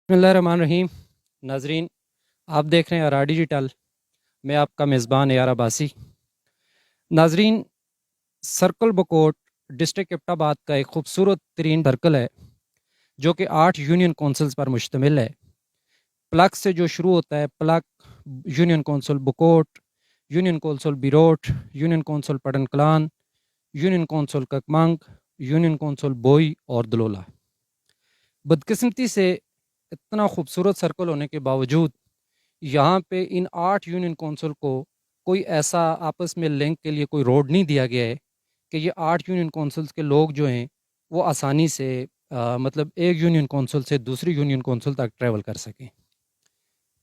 बिस्मिल्लाहिर्रहमानिर्रहीम। नाजरीन, आप देख रहे हैं आरा डिजिटल। मैं आपका मेज़बान यार अब्बासी। नाजरीन, सर्कल बकोट डिस्ट्रिक्ट एबटाबाद का एक खूबसूरत तरीन सर्कल है जो कि 8 यूनियन कौंसल्स पर मुश्तमिल है। प्लग से जो शुरू होता है, प्लग union council Bakot, union council Birot, union council Patan Kalan, union council Kakmang, union council Boi और दलोला। बदकिस्मती से इतना खूबसूरत सर्कल होने के बावजूद यहाँ पे इन 8 यूनियन कौंसिल को कोई ऐसा आपस में लिंक के लिए कोई रोड नहीं दिया गया है कि ये 8 यूनियन कौंसिल्स के लोग जो हैं वो आसानी से मतलब एक यूनियन कौंसिल से दूसरी यूनियन कौंसिल तक ट्रैवल कर सकें।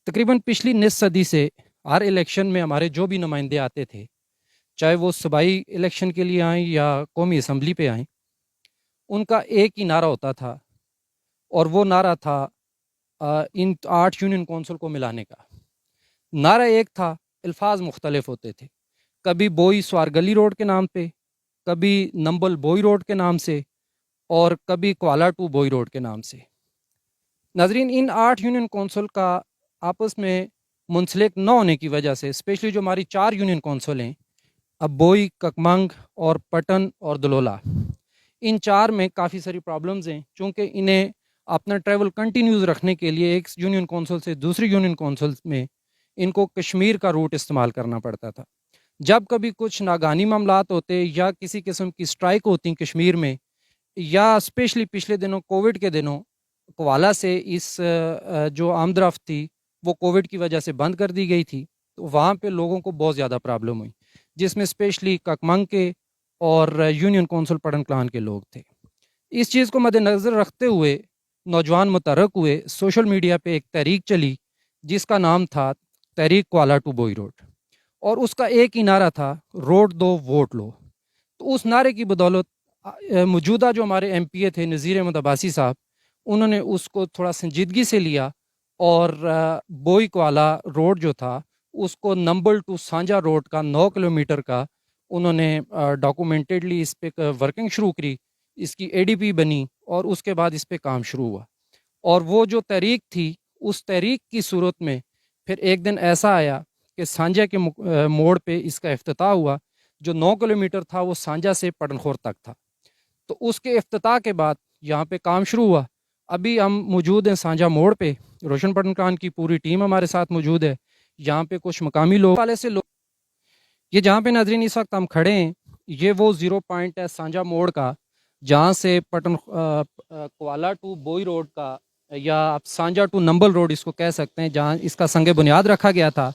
तकरीबन पिछली निस सदी से हर इलेक्शन में हमारे जो भी नुमाइंदे आते थे, चाहे वो सूबाई इलेक्शन के लिए आएँ या कौमी असम्बली पे आएँ, उनका एक ही नारा होता था और वो नारा था इन 8 यूनियन कौंसिल को मिलाने का। नारा एक था, अल्फाज मुख्तलिफ होते थे। कभी बोई स्वारगली रोड के नाम पे, कभी नंबल बोई रोड के नाम से और कभी क्वाला टू बोई रोड के नाम से। नाजरीन, इन 8 यूनियन कौंसिल का आपस में मुंसलिक न होने की वजह से, स्पेशली जो हमारी 4 यूनियन कौंसिल हैं, अब बोई, ककमंग और पटन और दलोला, इन 4 में काफ़ी सारी प्रॉब्लम्स हैं। चूँकि इन्हें अपना ट्रैवल कंटिन्यूज़ रखने के लिए एक यूनियन कौंसिल से दूसरी यूनियन कौंसिल में इनको कश्मीर का रूट इस्तेमाल करना पड़ता था। जब कभी कुछ नागानी मामलात होते या किसी किस्म की स्ट्राइक होती कश्मीर में, या स्पेशली पिछले दिनों कोविड के दिनों क्वाला से इस जो आमदरफ्त थी वो कोविड की वजह से बंद कर दी गई थी, तो वहाँ पे लोगों को बहुत ज़्यादा प्रॉब्लम हुई, जिसमें स्पेशली ककमंग के और यूनियन कौंसिल पटन कलान के लोग थे। इस चीज़ को मद्देनज़र रखते हुए नौजवान मुतहर्रिक हुए, सोशल मीडिया पे एक तहरीक चली जिसका नाम था तहरीक क्वाला टू बोई रोड, और उसका एक ही नारा था, रोड दो वोट लो। तो उस नारे की बदौलत मौजूदा जो हमारे एमपीए थे नज़ीर अहमद अब्बासी साहब, उन्होंने उसको थोड़ा संजीदगी से लिया और बोई क्वाला रोड जो था उसको नंबल टू सांझा रोड का 9 किलोमीटर का उन्होंने डॉक्यूमेंटेडली इस पर वर्किंग शुरू करी, इसकी एडीपी बनी और उसके बाद इस पर काम शुरू हुआ। और वो जो तहरीक थी, उस तहरीक की सूरत में फिर एक दिन ऐसा आया कि सांझा के मोड़ पे इसका इफ्तिताह हुआ। जो 9 किलोमीटर था वो सांझा से पटनखोर तक था। तो उसके इफ्तिताह के बाद यहाँ पे काम शुरू हुआ। अभी हम मौजूद हैं सांझा मोड़ पे, रोशन पटन खान की पूरी टीम हमारे साथ मौजूद है। यहाँ पे कुछ मकामी लोग वाले से लोग, ये जहाँ पे नाजरीन इस वक्त हम खड़े हैं, ये वो ज़ीरो पॉइंट है सांझा मोड़ का, जहाँ से पटन क्वाला टू बोई रोड का, या आप सांझा टू नंबल रोड इसको कह सकते हैं, जहाँ इसका संग बुनियाद रखा गया था।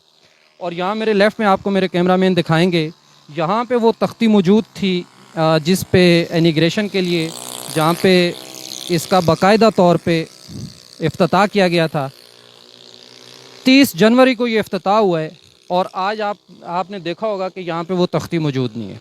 और यहाँ मेरे लेफ़्ट में आपको मेरे कैमरामैन दिखाएंगे, यहाँ पे वो तख्ती मौजूद थी जिस पे इमिग्रेशन के लिए, जहाँ पे इसका बाकायदा तौर पे इफ्तिताह किया गया था। 30 जनवरी को ये इफ्तिताह हुआ है और आज आपने देखा होगा कि यहाँ पे वो तख्ती मौजूद नहीं है।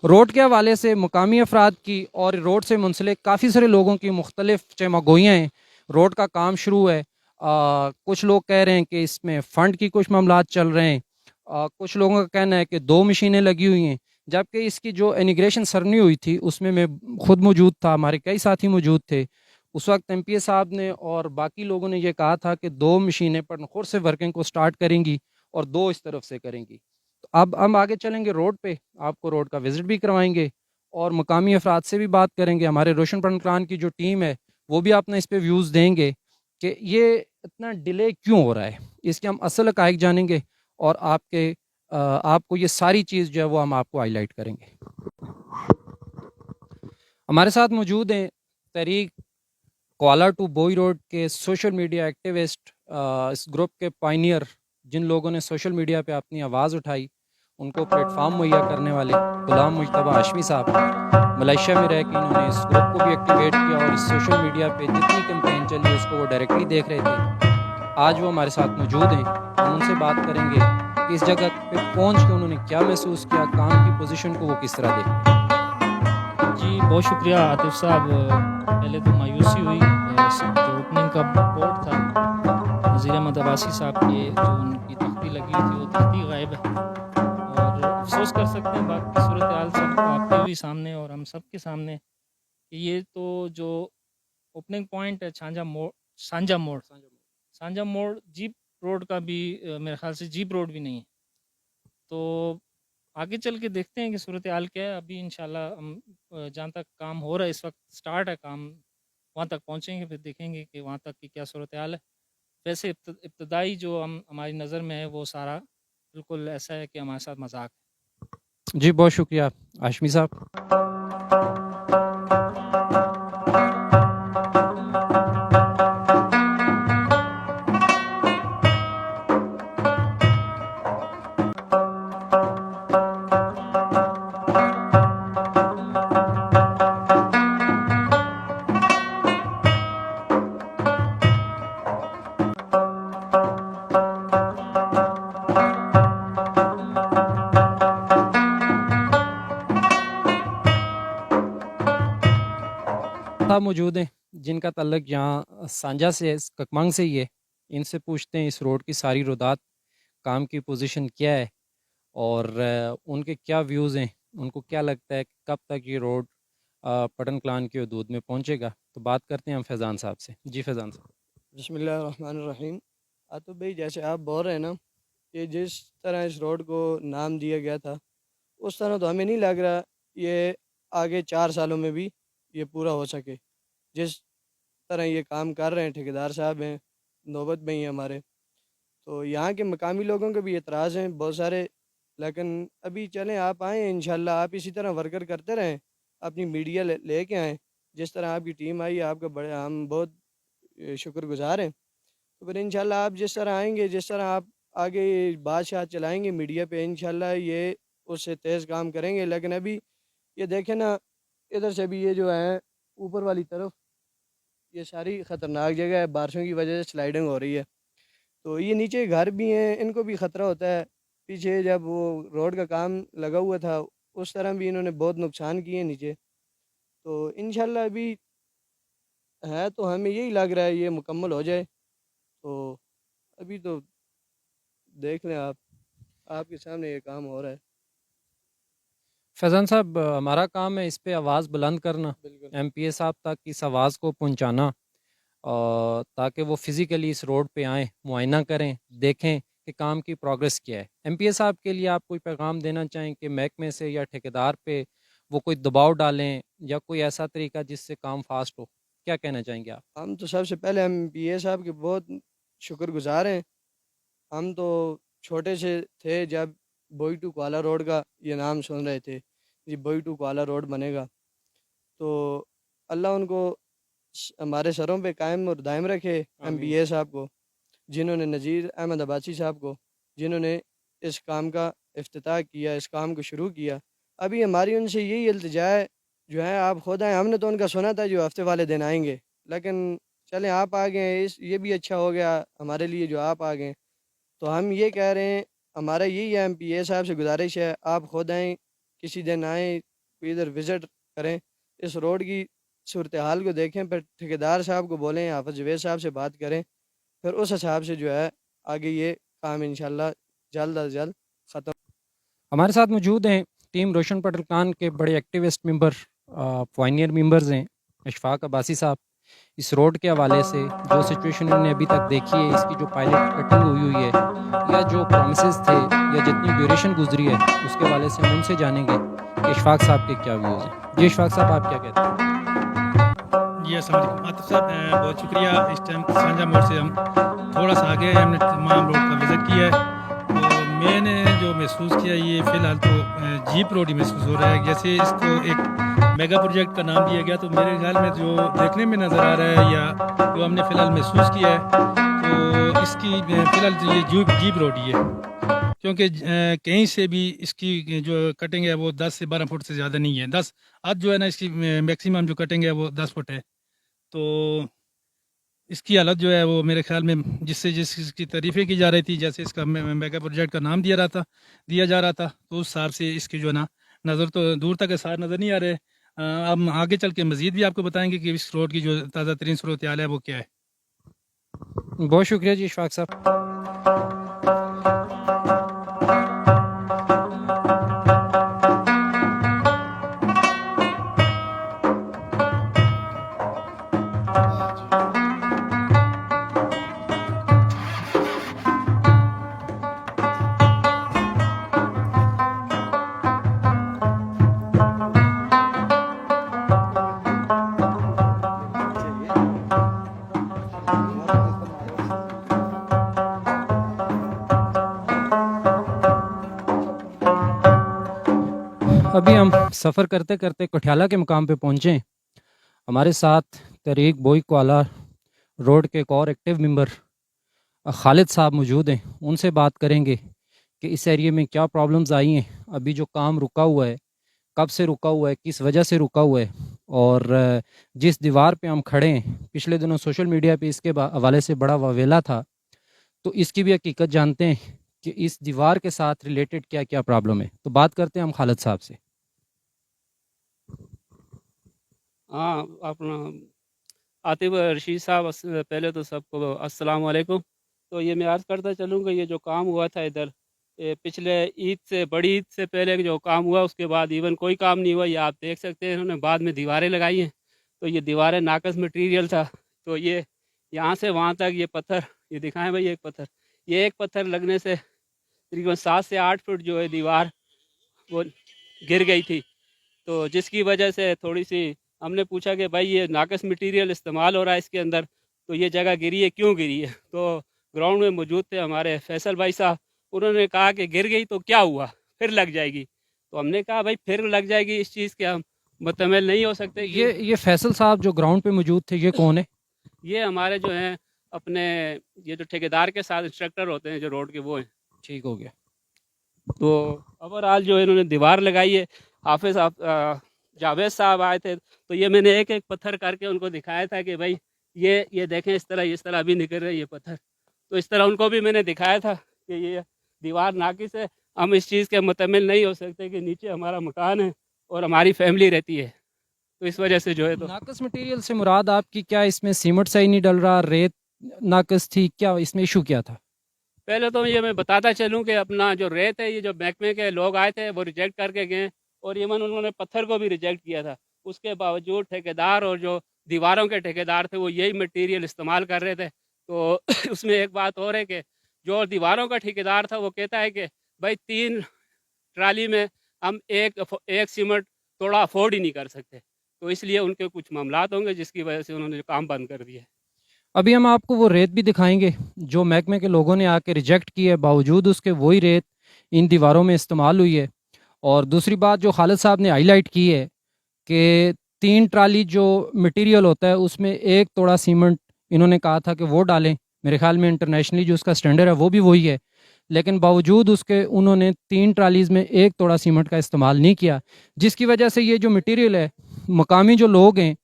रोड के हवाले से मुकामी अफराद की और रोड से मुंसलिक काफ़ी सारे लोगों की मुख्तलिफ चमगोइयाँ हैं। रोड का काम शुरू है, कुछ लोग कह रहे हैं कि इसमें फ़ंड की कुछ मामलात चल रहे हैं, कुछ लोगों का कहना है कि 2 मशीनें लगी हुई हैं, जबकि इसकी जो इमिग्रेशन सरनी हुई थी उसमें मैं खुद मौजूद था, हमारे कई साथी मौजूद थे। उस वक्त एमपीए साहब ने और बाकी लोगों ने ये कहा था कि 2 मशीनें पटनखोर से वर्किंग को स्टार्ट करेंगी और 2 इस तरफ से करेंगी। तो अब हम आगे चलेंगे रोड पे, आपको रोड का विज़िट भी करवाएंगे और मुकामी अफराद से भी बात करेंगे। हमारे रोशन पटन कलान की जो टीम है वो भी अपना इस पर व्यूज़ देंगे कि ये इतना डिले क्यों हो रहा है, इसके हम असल हक़ाइक़ जानेंगे और आपको ये सारी चीज़ जो है वो हम आपको हाईलाइट करेंगे। हमारे साथ मौजूद हैं तहरीक क्वाला टू बोई रोड के सोशल मीडिया एक्टिविस्ट, इस ग्रुप के पायनियर, जिन लोगों ने सोशल मीडिया पे अपनी आवाज़ उठाई, उनको प्लेटफार्म मुहैया करने वाले गुलाम मुज्तबा हाशमी साहब। मलेशिया में रह के इन्होंने इस ग्रुप को भी एक्टिवेट किया और इस सोशल मीडिया पे जितनी कैंपेन चली उसको वो डायरेक्टली देख रहे थे। आज वो हमारे साथ मौजूद हैं, हम उनसे बात करेंगे कि इस जगह पे पहुँच के उन्होंने क्या महसूस किया, काम की पोजीशन को वो किस तरह देखते हैं। जी बहुत शुक्रिया आतिफ साहब। पहले तो मायूसी हुई, जो ओपनिंग का बोर्ड था नज़ीर अहमद अब्बासी साहब के, जो उनकी तख्ती लगी हुई थी वो तख्ती गायब है, और अफसोस कर सकते हैं बात की सूरत हाल सब आपके भी सामने और हम सब के सामने कि ये तो जो ओपनिंग पॉइंट है सांझा मोड़ سانجا موڑ جیپ روڈ کا بھی میرے خیال سے جیپ روڈ بھی نہیں ہے. تو آگے چل کے دیکھتے ہیں کہ صورتحال کیا ہے. ابھی انشاءاللہ ہم جہاں تک کام ہو رہا ہے اس وقت سٹارٹ ہے کام, وہاں تک پہنچیں گے, پھر دیکھیں گے کہ وہاں تک کی کیا صورتحال ہے. ویسے ابتدائی جو ہماری نظر میں ہے وہ سارا بالکل ایسا ہے کہ ہمارے ساتھ مذاق ہے. جی بہت شکریہ ہاشمی صاحب. صاحب موجود ہیں جن کا تعلق یہاں سانجا سے ککمانگ سے ہی ہے. ان سے پوچھتے ہیں اس روڈ کی ساری روڈات کام کی پوزیشن کیا ہے اور ان کے کیا ویوز ہیں, ان کو کیا لگتا ہے کہ کب تک یہ روڈ پٹن کلان کی حدود میں پہنچے گا. تو بات کرتے ہیں ہم فیضان صاحب سے. جی فیضان صاحب. بسم اللہ الرحمن الرحیم. عاطف بھائی جیسے آپ بول رہے ہیں نا کہ جس طرح اس روڈ کو نام دیا گیا تھا اس طرح تو ہمیں نہیں لگ رہا یہ آگے 4 سالوں میں بھی یہ پورا ہو سکے. جس طرح یہ کام کر رہے ہیں ٹھیکیدار صاحب ہیں, نوبت میں ہی ہمارے, تو یہاں کے مقامی لوگوں کے بھی اعتراض ہیں بہت سارے. لیکن ابھی چلیں آپ آئیں انشاءاللہ, آپ اسی طرح ورکر کرتے رہیں, اپنی میڈیا لے کے آئیں. جس طرح آپ کی ٹیم آئی آپ کا بڑے ہم بہت شکر گزار ہیں. تو پھر انشاءاللہ آپ جس طرح آئیں گے, جس طرح آپ آگے بادشاہ چلائیں گے میڈیا پہ, انشاءاللہ یہ اس سے تیز کام کریں گے. لیکن ابھی یہ دیکھیں نا ادھر سے بھی یہ جو ہے اوپر والی طرف یہ ساری خطرناک جگہ ہے, بارشوں کی وجہ سے سلائڈنگ ہو رہی ہے. تو یہ نیچے گھر بھی ہیں, ان کو بھی خطرہ ہوتا ہے. پیچھے جب وہ روڈ کا کام لگا ہوا تھا اس طرح بھی انہوں نے بہت نقصان کیے نیچے. تو انشاءاللہ ابھی ہے تو ہمیں یہی لگ رہا ہے یہ مکمل ہو جائے. تو ابھی تو دیکھ لیں آپ کے سامنے یہ کام ہو رہا ہے. فیضان صاحب ہمارا کام ہے اس پہ آواز بلند کرنا, بالکل ایم پی اے صاحب تک اس آواز کو پہنچانا, تاکہ وہ فزیکلی اس روڈ پہ آئیں, معائنہ کریں, دیکھیں کہ کام کی پروگریس کیا ہے. ایم پی اے صاحب کے لیے آپ کوئی پیغام دینا چاہیں کہ محکمے سے یا ٹھیکیدار پہ وہ کوئی دباؤ ڈالیں یا کوئی ایسا طریقہ جس سے کام فاسٹ ہو, کیا کہنا چاہیں گے آپ؟ ہم تو سب سے پہلے ایم پی اے صاحب کے بہت شکر گزار ہیں. ہم تو چھوٹے سے تھے جب بوئی ٹو کوالہ روڈ کا یہ نام سن رہے تھے, جی بوئی ٹو کوالہ روڈ بنے گا. تو اللہ ان کو ہمارے سروں پہ قائم اور دائم رکھے, ایم پی اے صاحب کو, جنہوں نے نذیر احمد عباسی صاحب کو, جنہوں نے اس کام کا افتتاح کیا, اس کام کو شروع کیا. ابھی ہماری ان سے یہی التجا ہے, جو ہے آپ خود آئیں. ہم نے تو ان کا سنا تھا جو ہفتے والے دن آئیں گے, لیکن چلیں آپ آ گئے, یہ بھی اچھا ہو گیا ہمارے لیے جو آپ آ گئے. تو ہم یہ کہہ رہے ہیں, ہمارا یہی ہے ایم پی اے صاحب سے گزارش ہے, آپ خود آئیں, کسی دن آئیں, کوئی ادھر وزٹ کریں, اس روڈ کی صورتحال کو دیکھیں, پھر ٹھیکیدار صاحب کو بولیں, حافظ جوید صاحب سے بات کریں, پھر اس حساب سے جو ہے آگے یہ کام انشاءاللہ جلد از جلد ختم. ہمارے ساتھ موجود ہیں ٹیم روشن پٹل کلان کے بڑے ایکٹیوسٹ ممبر, پوائنیئر ممبرز ہیں اشفاق عباسی صاحب. اس روڈ کے حوالے سے جو سچویشن انہوں نے ابھی تک دیکھی ہے, اس کی جو پائلٹ کٹنگ ہوئی ہے یا جو پرومسز تھے یا جتنی ڈیوریشن گزری ہے, اس کے حوالے سے ہم ان سے جانیں گے کہ اشفاق صاحب کے کیا ویوز ہیں. جی اشفاق صاحب آپ کیا کہتے ہیں؟ جی السلام علیکم عاطف صاحب, بہت شکریہ. اس ٹائم سانجا موڑ سے ہم تھوڑا سا آگے ہم نے تمام روڈ کا وزٹ کیا ہے. تو میں نے جو محسوس کیا یہ فی الحال تو جیپ روڈ ہی محسوس ہو رہا ہے. جیسے اس کو ایک میگا پروجیکٹ کا نام دیا گیا, تو میرے خیال میں جو دیکھنے میں نظر آ رہا ہے یا جو ہم نے فی الحال محسوس کیا ہے, تو اس کی فی الحال یہ جیپ روڈ ہی ہے. کیونکہ کہیں سے بھی اس کی جو کٹنگ ہے وہ 10 سے 12 فٹ سے زیادہ نہیں ہے. 10 آج جو ہے نا اس کی میکسیمم جو کٹنگ ہے وہ 10 فٹ ہے. تو اس کی حالت جو ہے وہ میرے خیال میں جس کی تعریفیں کی جا رہی تھی, جیسے اس کا میگا پروجیکٹ کا نام دیا جا رہا تھا, تو اس حساب سے اس کی جو ہے نا نظر تو دور تک سار نظر نہیں آ رہے. اب آگے چل کے مزید بھی آپ کو بتائیں گے کہ اس روڈ کی جو تازہ ترین صورتحال ہے وہ کیا ہے. بہت شکریہ جی اشفاق صاحب. سفر کرتے کرتے کٹھیالہ کے مقام پہ پہنچے ہیں۔ ہمارے ساتھ تحریک بوئی کوالہ روڈ کے ایک اور ایکٹیو ممبر خالد صاحب موجود ہیں، ان سے بات کریں گے کہ اس ایریے میں کیا پرابلمز آئی ہیں، ابھی جو کام رکا ہوا ہے کب سے رکا ہوا ہے، کس وجہ سے رکا ہوا ہے، اور جس دیوار پہ ہم کھڑے ہیں پچھلے دنوں سوشل میڈیا پہ اس کے حوالے سے بڑا واویلا تھا، تو اس کی بھی حقیقت جانتے ہیں کہ اس دیوار کے ساتھ ریلیٹڈ کیا کیا پرابلم ہے۔ تو بات کرتے ہیں ہم خالد صاحب سے۔ ہاں اپنا عاطف رشید صاحب، پہلے تو سب کو السلام علیکم۔ تو یہ میں عرض کرتا چلوں کہ یہ جو کام ہوا تھا ادھر پچھلے عید سے، بڑی عید سے پہلے جو کام ہوا اس کے بعد ایون کوئی کام نہیں ہوا۔ یہ آپ دیکھ سکتے ہیں انہوں نے بعد میں دیواریں لگائی ہیں، تو یہ دیواریں ناقص مٹیریل تھا۔ تو یہ یہاں سے وہاں تک یہ پتھر، یہ دکھائیں بھائی ایک پتھر، یہ ایک پتھر لگنے سے تقریباً 7 سے 8 فٹ جو ہے دیوار وہ گر گئی تھی، تو جس کی وجہ سے تھوڑی سی ہم نے پوچھا کہ بھائی یہ ناقص مٹیریل استعمال ہو رہا ہے اس کے اندر، تو یہ جگہ گری ہے، کیوں گری ہے؟ تو گراؤنڈ میں موجود تھے ہمارے فیصل بھائی صاحب، انہوں نے کہا کہ گر گئی تو کیا ہوا، پھر لگ جائے گی۔ تو ہم نے کہا بھائی پھر لگ جائے گی، اس چیز کے ہم متحمل نہیں ہو سکتے۔ یہ فیصل صاحب جو گراؤنڈ پہ موجود تھے یہ کون ہے؟ یہ ہمارے جو ہیں اپنے یہ جو ٹھیکیدار کے ساتھ انسٹرکٹر ہوتے ہیں جو روڈ کے، وہ ہیں۔ ٹھیک ہو گیا۔ تو اوورآل جو انہوں نے دیوار لگائی ہے، حافظ جاوید صاحب آئے تھے، تو یہ میں نے ایک ایک پتھر کر کے ان کو دکھایا تھا کہ بھائی یہ دیکھیں اس طرح ابھی نکل رہے یہ پتھر، تو اس طرح ان کو بھی میں نے دکھایا تھا کہ یہ دیوار ناقص ہے، ہم اس چیز کے متحمل نہیں ہو سکتے کہ نیچے ہمارا مکان ہے اور ہماری فیملی رہتی ہے، تو اس وجہ سے جو ہے تو ناقص مٹیریل سے مراد آپ کی کیا، اس میں سیمنٹ صحیح نہیں ڈل رہا، ریت ناقص تھی، کیا اس میں ایشو کیا تھا؟ پہلے تو یہ میں بتاتا چلوں کہ اپنا جو ریت ہے، یہ جو محکمے کے لوگ آئے تھے وہ ریجیکٹ کر کے گئے، اور ایون انہوں نے پتھر کو بھی ریجیکٹ کیا تھا۔ اس کے باوجود ٹھیکیدار اور جو دیواروں کے ٹھیکیدار تھے وہ یہی مٹیریل استعمال کر رہے تھے۔ تو اس میں ایک بات اور ہے کہ جو دیواروں کا ٹھیکیدار تھا وہ کہتا ہے کہ بھائی 3 ٹرالی میں ہم ایک سیمنٹ توڑا افورڈ ہی نہیں کر سکتے، تو اس لیے ان کے کچھ معاملات ہوں گے جس کی وجہ سے انہوں نے کام بند کر دیا۔ ابھی ہم آپ کو وہ ریت بھی دکھائیں گے جو محکمے کے لوگوں نے آ کے ریجیکٹ کی ہے، باوجود اس کے وہی ریت ان دیواروں میں استعمال ہوئی ہے۔ اور دوسری بات جو خالد صاحب نے ہائی لائٹ کی ہے کہ 3 ٹرالی جو مٹیریل ہوتا ہے اس میں 1 توڑا سیمنٹ انہوں نے کہا تھا کہ وہ ڈالیں، میرے خیال میں انٹرنیشنلی جو اس کا سٹینڈرڈ ہے وہ بھی وہی ہے، لیکن باوجود اس کے انہوں نے 3 ٹرالیز میں 1 توڑا سیمنٹ کا استعمال نہیں کیا، جس کی وجہ سے یہ جو مٹیریل ہے، مقامی جو لوگ ہیں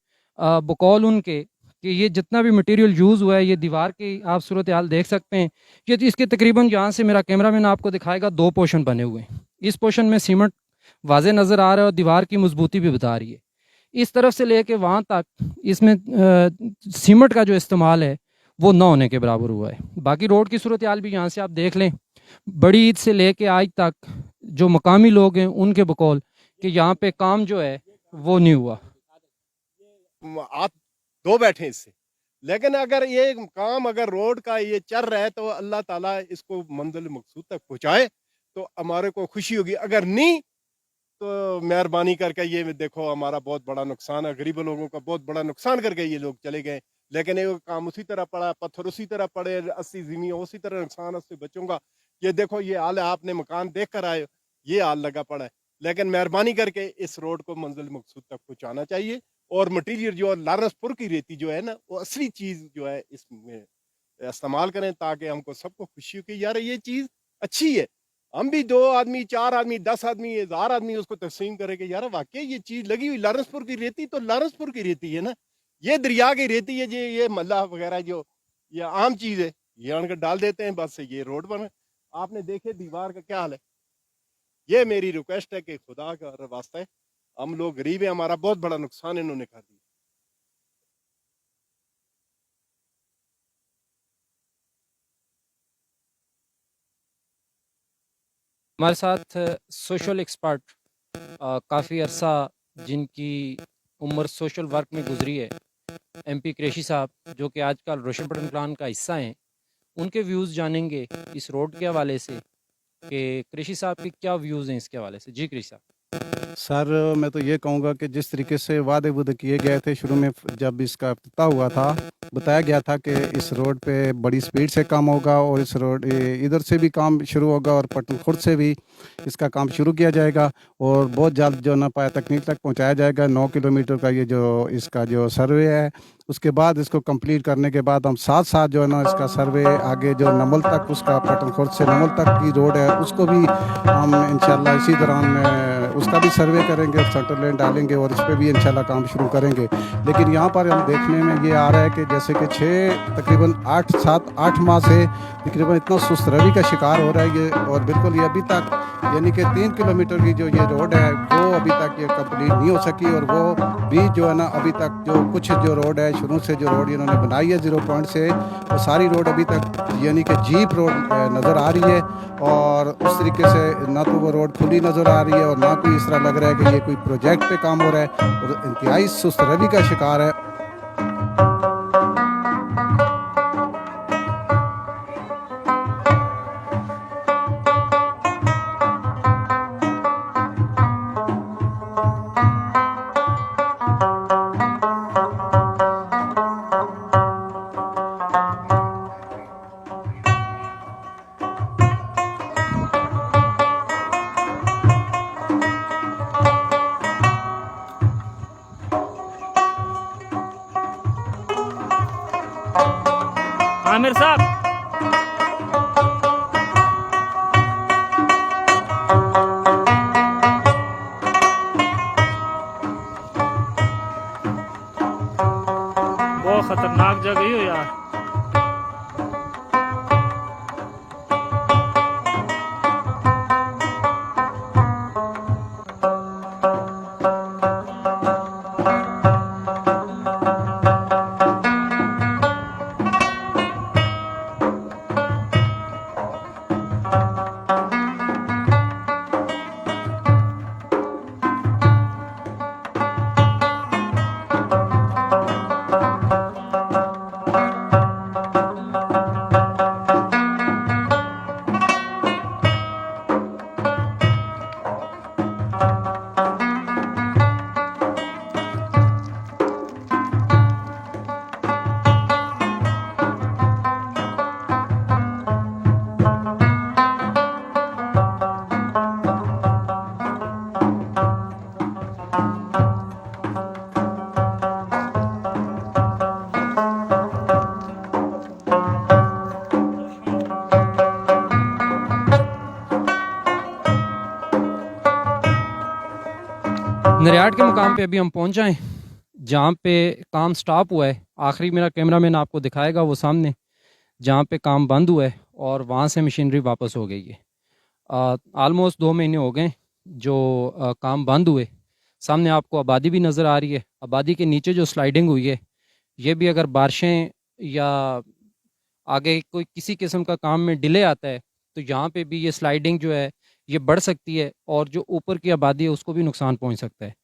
بقول ان کے کہ یہ جتنا بھی مٹیریل یوز ہوا ہے، یہ دیوار کی آپ صورتحال دیکھ سکتے ہیں، یہ اس کے تقریباً یہاں سے میرا کیمرہ مین آپ کو دکھائے گا 2 پورشن بنے ہوئے ہیں۔ اس پورشن میں سیمنٹ واضح نظر آ رہا ہے اور دیوار کی مضبوطی بھی بتا رہی ہے، اس طرف سے لے کے وہاں تک اس میں سیمنٹ کا جو استعمال ہے وہ نہ ہونے کے برابر ہوا ہے۔ باقی روڈ کی صورتحال بھی یہاں سے آپ دیکھ لیں، بڑی عید سے لے کے آج تک جو مقامی لوگ ہیں ان کے بقول کہ یہاں پہ کام جو ہے وہ نہیں ہوا۔ آپ 2 بیٹھے اس سے، لیکن اگر یہ کام اگر روڈ کا یہ چل رہا ہے تو اللہ تعالیٰ اس کو منزل مقصود تک پہنچائے تو ہمارے کو خوشی ہوگی، اگر نہیں تو مہربانی کر کے یہ دیکھو ہمارا بہت بڑا نقصان ہے، غریب لوگوں کا بہت بڑا نقصان کر کے یہ لوگ چلے گئے، لیکن یہ کام اسی طرح پڑا، پتھر اسی طرح پڑے، 80 زمین اسی طرح نقصان اس سے بچوں کا۔ یہ دیکھو یہ حال ہے، آپ نے مکان دیکھ کر آئے، یہ حال لگا پڑا ہے، لیکن مہربانی کر کے اس روڈ کو منزل مقصود تک پہنچانا چاہیے، اور مٹیریل جو لارنس پور کی ریتی جو ہے نا، وہ اصلی چیز جو ہے اس میں استعمال کریں تاکہ ہم کو سب کو خوشی ہو کہ یار یہ چیز اچھی ہے، ہم بھی 2 آدمی 4 آدمی 10 آدمی 1000 آدمی اس کو تقسیم کرے کہ یار واقعی یہ چیز لگی ہوئی لارنس پور کی ریتی تو لارنس پور کی ریتی ہے نا، یہ دریا کی ریتی ہے، یہ ملہ وغیرہ جو یہ عام چیز ہے، یہ ان کو ڈال دیتے ہیں، بس یہ روڈ بنا۔ آپ نے دیکھے دیوار کا کیا حال ہے۔ یہ میری ریکویسٹ ہے کہ خدا کا واسطہ ہے، ہم لوگ غریب ہیں، ہمارا بہت بڑا نقصان انہوں نے کر دیا۔ ہمارے ساتھ سوشل ایکسپرٹ کافی عرصہ جن کی عمر سوشل ورک میں گزری ہے، ایم پی قریشی صاحب، جو کہ آج کل روشن پٹن پلان کا حصہ ہیں، ان کے ویوز جانیں گے اس روڈ کے حوالے سے کہ قریشی صاحب کے کیا ویوز ہیں اس کے حوالے سے۔ جی قریشی صاحب۔ सर मैं तो ये कहूँगा कि जिस तरीके से वादे वुदे किए गए थे शुरू में, जब इसका इफ्तिताह हुआ था, बताया गया था कि इस रोड पे बड़ी स्पीड से काम होगा और इस रोड इधर से भी काम शुरू होगा और पटन खुर्द से भी इसका काम शुरू किया जाएगा और बहुत जल्द जो ना पाया तकनीक तक पहुंचाया जाएगा। 9 किलोमीटर का ये जो इसका जो सर्वे है, उसके बाद इसको कंप्लीट करने के बाद हम साथ साथ जो है ना इसका सर्वे आगे जो नमल तक, उसका पटन खुर्द से नमल तक की रोड है, उसको भी हम इंशाल्लाह इसी दौरान उसका भी सर्वे करेंगे और सेंटर लेन डालेंगे और इस पर भी इंशाल्लाह काम शुरू करेंगे। लेकिन यहाँ पर हम देखने में ये आ रहा है कि जैसे कि तकरीबन 8 माह से तकरीबन इतना सुस्त रवि का शिकार हो रहा है ये, और बिल्कुल ये अभी तक यानी कि 3 किलोमीटर की जो ये रोड है वो अभी तक ये कंप्लीट नहीं हो सकी, और वो भी जो है ना अभी तक जो कुछ जो रोड है शुरू से जो रोड इन्होंने बनाई है 0 पॉइंट से, वो सारी रोड अभी तक यानी कि जीप रोड नज़र आ रही है, और उस तरीके से ना तो वो रोड खुली नज़र आ रही है और ना कोई इस तरह लग रहा है कि ये कोई प्रोजेक्ट पे काम हो रहा है, और इंतहाई सुस्त रवि का शिकार है। आमिर साहब, बहुत खतरनाक जगह ही हो यार। नरियाड के मुकाम पे अभी हम पहुंच जाएं जहाँ पे काम स्टॉप हुआ है। आखिरी मेरा कैमरामैन आपको दिखाएगा वो सामने जहाँ पे काम बंद हुआ है, और वहाँ से मशीनरी वापस हो गई है। आलमोस्ट 2 महीने हो गए जो काम बंद हुए। सामने आपको आबादी भी नज़र आ रही है। आबादी के नीचे जो स्लाइडिंग हुई है, ये भी अगर बारिशें या आगे कोई किसी किस्म का काम में डिले आता है तो यहाँ पे भी ये स्लाइडिंग जो है ये बढ़ सकती है, और जो ऊपर की आबादी है उसको भी नुकसान पहुँच सकता है।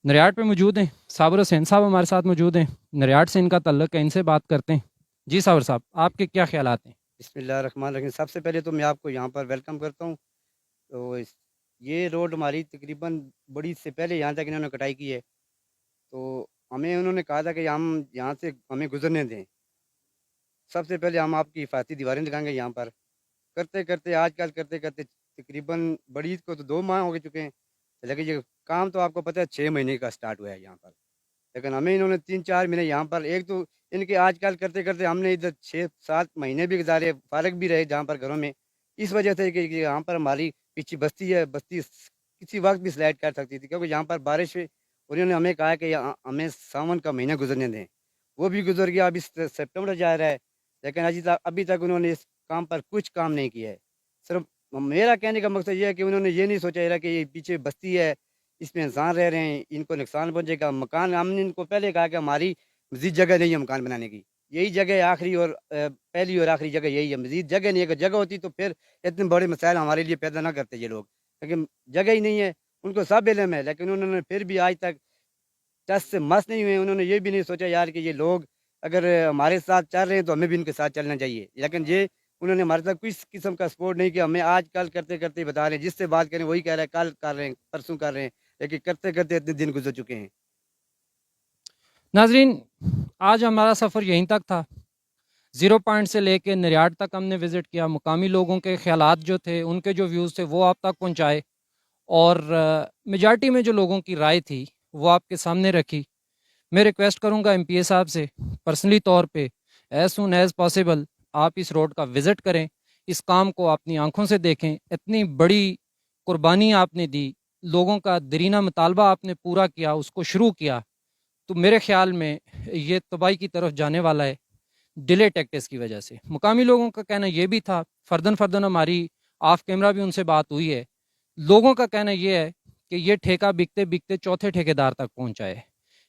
नरियाड पे मौजूद हैं साबर हुसैन साहब, हमारे साथ मौजूद हैं। नरियाड से इनका तल्लुक़ है, इनसे बात करते हैं। जी साबर साहब, आपके क्या ख्यालात हैं? बिस्मिल्लाहिर्रहमानिर्रहीम। सबसे पहले तो मैं आपको यहाँ पर वेलकम करता हूँ। तो ये रोड हमारी तकरीबन बड़ी से पहले यहाँ तक इन्होंने कटाई की है, तो हमें उन्होंने कहा था कि हम यहाँ से हमें गुजरने दें। सबसे पहले हम आपकी हिफाजती दीवारें लगाएंगे यहाँ पर। करते करते आजकल करते करते तकरीबन बड़ी को तो 2 माह हो चुके हैं, लेकिन ये काम तो आपको पता है 6 महीने का स्टार्ट हुआ है यहाँ पर, लेकिन हमें इन्होंने 3-4 महीने यहाँ पर, एक तो इनके आजकल करते करते हमने इधर 6-7 महीने भी गुजारे, फारग भी रहे जहाँ पर घरों में, इस वजह से कि यहाँ पर हमारी पीछे बस्ती है, बस्ती किसी वक्त भी स्लाइड कर सकती थी, क्योंकि यहाँ पर बारिश हुई। और इन्होंने हमें कहा कि हमें सावन का महीना गुजरने दें, वो भी गुजर गया, अभी सितंबर जा रहा है, लेकिन अभी तक उन्होंने इस काम पर कुछ काम नहीं किया है। सिर्फ मेरा कहने का मकसद ये है कि उन्होंने ये नहीं सोचा कि ये पीछे बस्ती है, इसमें इंसान रह रहे हैं, इनको नुकसान पहुंचेगा। मकान हमने इनको पहले कहा कि हमारी मज़ीद जगह नहीं है मकान बनाने की, यही जगह है आखिरी और पहली और आखिरी जगह यही है, मज़ीद जगह नहीं है। अगर जगह होती तो फिर इतने बड़े मसाइल हमारे लिए पैदा ना करते ये लोग, लेकिन जगह ही नहीं है, उनको सब इल्म है, लेकिन उन्होंने फिर भी आज तक टस से मस नहीं हुए। उन्होंने ये भी नहीं सोचा यार कि ये लोग अगर हमारे साथ चल रहे हैं तो हमें भी इनके साथ चलना चाहिए, लेकिन ये उन्होंने हमारे साथ किस किस्म का सपोर्ट नहीं किया। हमें आज कल करते करते बता रहे हैं, जिससे बात करें वही कह रहे हैं कल कर रहे हैं, परसों कर रहे हैं, एक एक करते करते इतने दिन गुजर चुके हैं। नाजरीन, आज हमारा सफ़र यहीं तक था। ज़ीरो पॉइंट से लेके निरियाट तक हमने विज़िट किया। मुकामी लोगों के ख़यालात जो थे, उनके जो व्यूज़ थे, वो आप तक पहुँचाए और मेजॉरिटी में जो लोगों की राय थी वो आपके सामने रखी। मैं रिक्वेस्ट करूँगा MPA साहब से पर्सनली तौर पे एज़ सून एज़ पॉसिबल आप इस रोड का विज़िट करें, इस काम को अपनी आंखों से देखें। इतनी बड़ी कुर्बानी आपने दी, लोगों का दरीना मुतालबा आपने पूरा किया, उसको शुरू किया, तो मेरे ख़्याल में ये तबाही की तरफ जाने वाला है डिले टैक्टिक्स की वजह से। मुकामी लोगों का कहना ये भी था, फ़र्दन हमारी ऑफ कैमरा भी उनसे बात हुई है, लोगों का कहना ये है कि ये ठेका बिकते बिकते चौथे ठेकेदार तक पहुंचा है।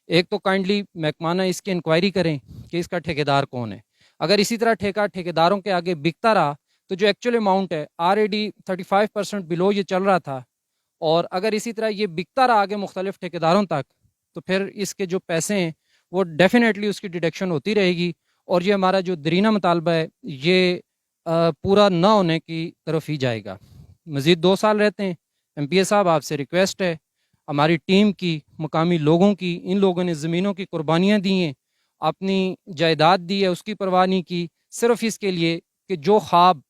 एक तो काइंडली महकमाना इसकी इंक्वायरी करें कि इसका ठेकेदार कौन है। अगर इसी तरह ठेका ठेकेदारों के आगे बिकता रहा तो जो एक्चुअल अमाउंट है ऑलरेडी 35% बिलो ये चल रहा था, और अगर इसी तरह ये बिकता रहा आगे मुख्तलिफ ठेकेदारों तक, तो फिर इसके जो पैसे हैं वो डेफिनेटली उसकी डिडक्शन होती रहेगी और ये हमारा जो दरीना मुतालबा है ये पूरा ना होने की तरफ ही जाएगा। मज़ीद 2 साल रहते हैं। MPA साहब, आपसे रिक्वेस्ट है, हमारी टीम की, मुकामी लोगों की, इन लोगों ने ज़मीनों की कुर्बानियाँ दी हैं, अपनी जायदाद दी है, उसकी परवाह नहीं की, सिर्फ़ इसके लिए कि जो ख्वाब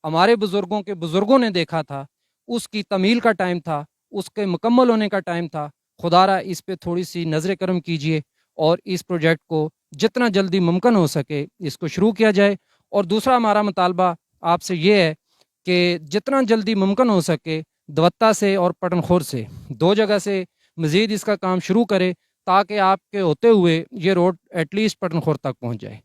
हमारे बुज़ुर्गों के बुज़ुर्गों ने देखा था उसकी तमील का टाइम था, उसके मुकम्मल होने का टाइम था। खुदारा इस पे थोड़ी सी नज़र करम कीजिए और इस प्रोजेक्ट को जितना जल्दी मुमकिन हो सके इसको शुरू किया जाए। और दूसरा हमारा मुतालबा आपसे ये है कि जितना जल्दी मुमकिन हो सके दवत्ता से और पटनखोर से 2 जगह से मज़ीद इसका काम शुरू करें ताकि आपके होते हुए ये रोड एटलीस्ट पटनखोर तक पहुँच जाए।